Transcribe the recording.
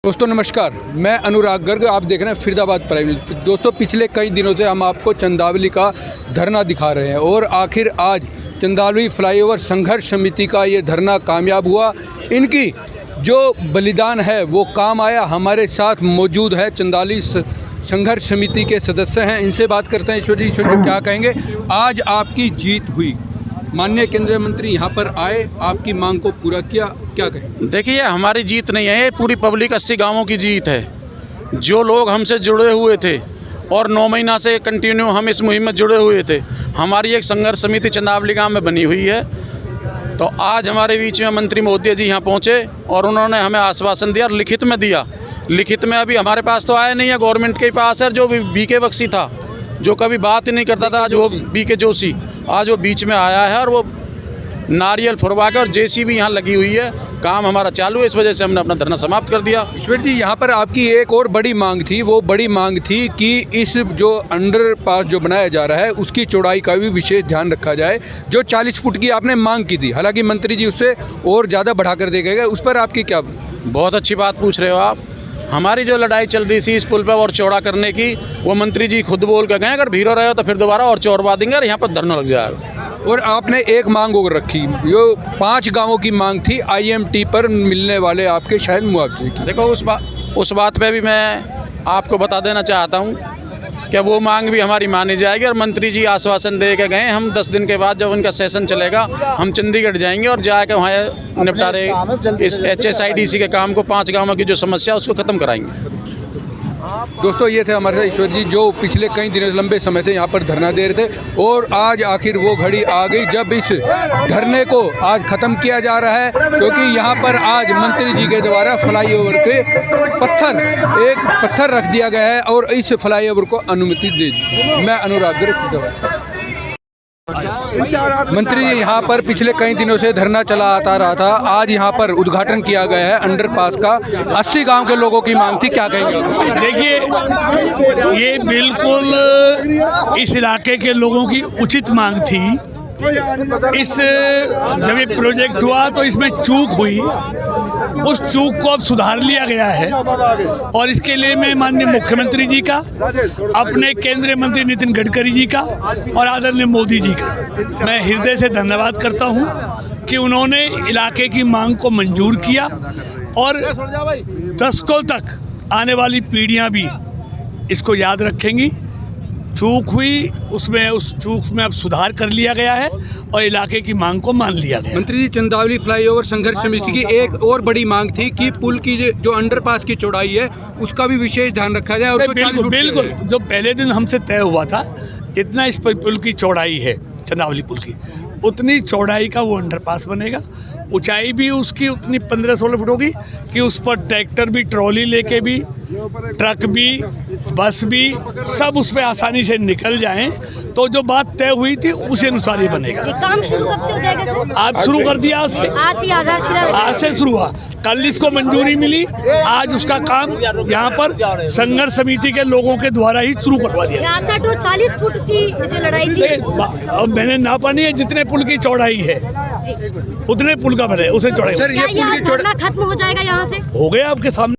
दोस्तों नमस्कार, मैं अनुराग गर्ग, आप देख रहे हैं फरीदाबाद प्राइम न्यूज़। दोस्तों पिछले कई दिनों से हम आपको चंदावली का धरना दिखा रहे हैं और आखिर आज चंदावली फ्लाईओवर संघर्ष समिति का ये धरना कामयाब हुआ। इनकी जो बलिदान है वो काम आया। हमारे साथ मौजूद है चंदावली संघर्ष समिति के सदस्य हैं, इनसे बात करते हैं। ईश्वर जी क्या कहेंगे? आज आपकी जीत हुई, माननीय केंद्रीय मंत्री यहाँ पर आए, आपकी मांग को पूरा किया, क्या कहें? देखिए, हमारी जीत नहीं है, ये पूरी पब्लिक 80 गांवों की जीत है। जो लोग हमसे जुड़े हुए थे और 9 महीना से कंटिन्यू हम इस मुहिम में जुड़े हुए थे, हमारी एक संघर्ष समिति चंदावली गांव में बनी हुई है। तो आज हमारे बीच में मंत्री महोदय जी यहाँ पहुँचे और उन्होंने हमें आश्वासन दिया और लिखित में दिया। लिखित में अभी हमारे पास तो आया नहीं है, गवर्नमेंट के पास है। जो बीके बख्शी था, जो कभी बात ही नहीं करता था, आज वो बीके जोशी आज वो बीच में आया है और वो नारियल फुरवा के और जेसीबी यहाँ लगी हुई है। काम हमारा चालू है, इस वजह से हमने अपना धरना समाप्त कर दिया। ईश्वर जी, यहाँ पर आपकी एक और बड़ी मांग थी। वो बड़ी मांग थी कि इस जो अंडरपास जो बनाया जा रहा है उसकी चौड़ाई का भी विशेष ध्यान रखा जाए। जो 40 फुट की आपने मांग की थी, हालांकि मंत्री जी उससे और ज़्यादा बढ़ाकर दे गए, उस पर आपकी क्या? बहुत अच्छी बात पूछ रहे हो आप। हमारी जो लड़ाई चल रही थी इस पुल पर और चौड़ा करने की, वो मंत्री जी खुद बोल के गए अगर भीड़ रहे हो तो फिर दोबारा और चौड़वा देंगे और यहाँ पर धरना लग जाएगा। और आपने एक मांग और रखी, जो 5 गांवों की मांग थी IMT पर मिलने वाले आपके शायद मुआवजे की। देखो, उस बात पे भी मैं आपको बता देना चाहता हूँ कि वो मांग भी हमारी मानी जाएगी और मंत्री जी आश्वासन दे के गए। हम 10 दिन के बाद जब उनका सेशन चलेगा, हम चंडीगढ़ जाएंगे और जाकर वहाँ निपटारे इस HSIDC के काम को, 5 गाँवों की जो समस्या उसको ख़त्म कराएंगे। दोस्तों ये थे हमारे साथ ईश्वर जी, जो पिछले कई दिनों लंबे समय से यहाँ पर धरना दे रहे थे और आज आखिर वो घड़ी आ गई जब इस धरने को आज ख़त्म किया जा रहा है। क्योंकि यहाँ पर आज मंत्री जी के द्वारा फ्लाईओवर के एक पत्थर रख दिया गया है और इस फ्लाईओवर को अनुमति दे दी। मैं अनुराग गर्ग। मंत्री जी यहाँ पर पिछले कई दिनों से धरना चला आता रहा था, आज यहाँ पर उद्घाटन किया गया है अंडरपास का। 80 गांव के लोगों की मांग थी, क्या कहेंगे? देखिए, ये बिल्कुल इस इलाके के लोगों की उचित मांग थी। जब ये प्रोजेक्ट हुआ तो इसमें चूक हुई, उस चूक को अब सुधार लिया गया है और इसके लिए मैं माननीय मुख्यमंत्री जी का, अपने केंद्रीय मंत्री नितिन गडकरी जी का और आदरणीय मोदी जी का मैं हृदय से धन्यवाद करता हूं कि उन्होंने इलाके की मांग को मंजूर किया और दशकों तक आने वाली पीढ़ियां भी इसको याद रखेंगी। चूक हुई, उसमें उस चूक में अब सुधार कर लिया गया है और इलाके की मांग को मान लिया गया। मंत्री जी, चंदावली फ्लाईओवर संघर्ष समिति की एक और बड़ी मांग थी कि पुल की जो अंडरपास की चौड़ाई है उसका भी विशेष ध्यान रखा जाए। और बिल्कुल, जो पहले दिन हमसे तय हुआ था, जितना इस पुल की चौड़ाई है चंदावली पुल की, उतनी चौड़ाई का वो अंडरपास बनेगा। ऊंचाई भी उसकी उतनी 15-16 फुट होगी कि उस पर ट्रैक्टर भी, ट्रॉली लेके भी, ट्रक भी, बस भी, सब उस पर आसानी से निकल जाएं। तो जो बात तय हुई थी उसी अनुसार ही बनेगा। काम शुरू कब से हो जाएगा सर? आज शुरू कर दिया, आज से शुरू हुआ। कल इसको मंजूरी मिली, आज उसका काम यहाँ पर संघर्ष समिति के लोगों के द्वारा ही शुरू करवा दिया। 66 और 40 फुट की जो लड़ाई थी, अब मैंने नापा नहीं है, जितने पुल की चौड़ाई है उतने पुल का बने, उसे चौड़ाई। सर, ये पुल की चौड़ाई खत्म हो जाएगा यहाँ से? हो गया आपके सामने।